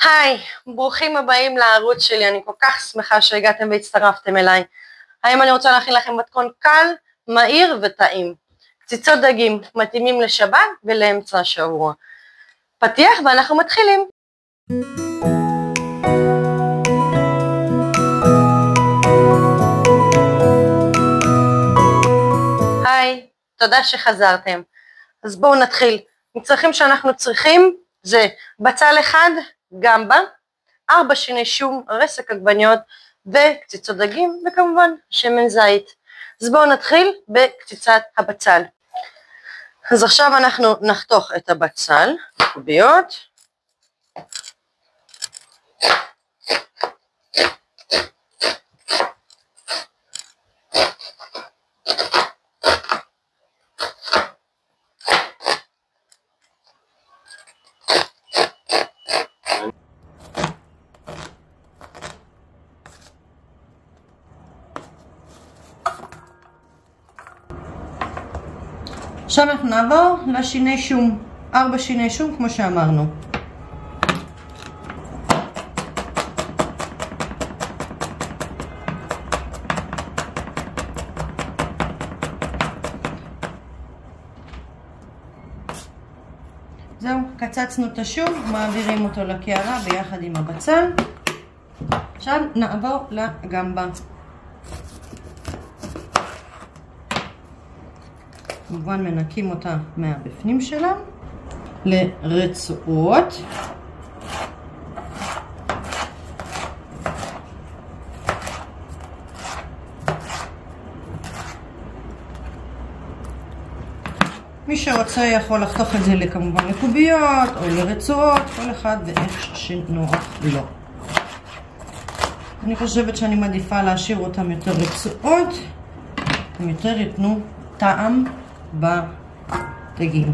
היי, ברוכים הבאים לערוץ שלי, אני כל כך שמחה שהגעתם והצטרפתם אליי. היום אני רוצה להכין לכם מתכון קל, מהיר וטעים. קציצות דגים מתאימים לשבת ולאמצע השבוע. פתיח ואנחנו מתחילים. היי, תודה שחזרתם. אז בואו נתחיל. מצרכים שאנחנו צריכים זה בצל אחד, גמבה, 4 שיני שום, רסק עגבניות וקציצות דגים וכמובן שמן זית. אז בואו נתחיל בקציצת הבצל. אז עכשיו אנחנו נחתוך את הבצל לקוביות. עכשיו אנחנו נעבור לשיני שום, 4 שיני שום כמו שאמרנו. זהו, קצצנו את השום, מעבירים אותו לקערה ביחד עם הבצל. עכשיו נעבור לגמבה. כמובן מנקים אותה מהבפנים שלה לרצועות. מי שרוצה יכול לחתוך את זה כמובן לקוביות או לרצועות, כל אחד ואיך שנוח לו. אני חושבת שאני מעדיפה להשאיר אותם יותר רצועות, הם יותר ייתנו טעם בדגים.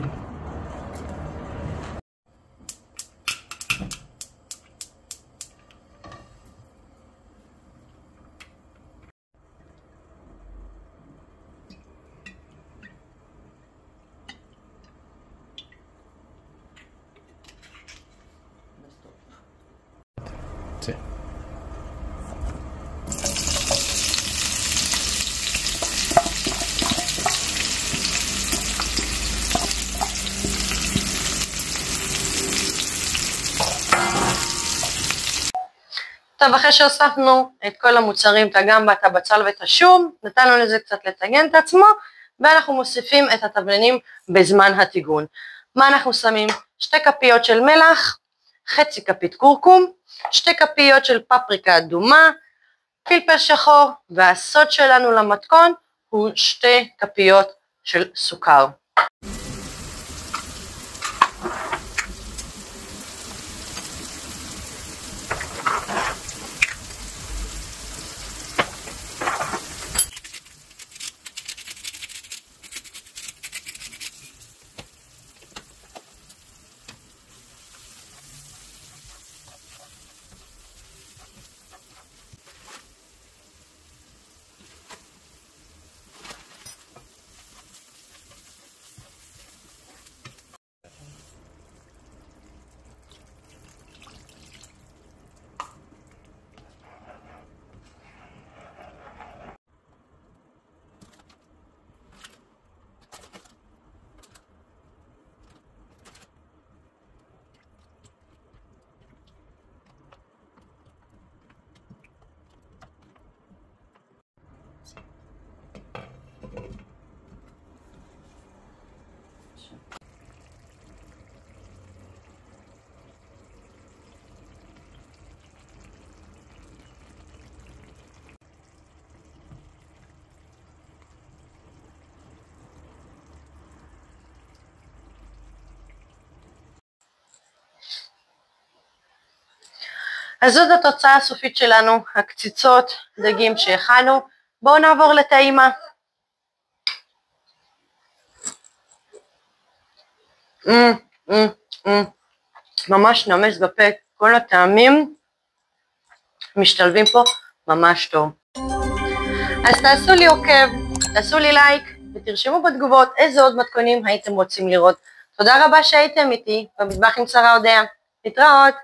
טוב, אחרי שהוספנו את כל המוצרים, את הגמבה, את הבצל ואת השום, נתנו לזה קצת לטגן את עצמו, ואנחנו מוסיפים את התבלינים בזמן הטיגון. מה אנחנו שמים? 2 כפיות של מלח, חצי כפית קורקום, 2 כפיות של פפריקה אדומה, פלפל שחור, והסוד שלנו למתכון הוא 2 כפיות של סוכר. אז זאת התוצאה הסופית שלנו, הקציצות דגים שהכנו. בואו נעבור לטעימה. ממש נמס בפה, כל הטעמים משתלבים פה ממש טוב. אז תעשו לי עוקב, תעשו לי לייק ותרשמו בתגובות איזה עוד מתכונים הייתם רוצים לראות. תודה רבה שהייתם איתי במטבח עם שרה אודיה. להתראות.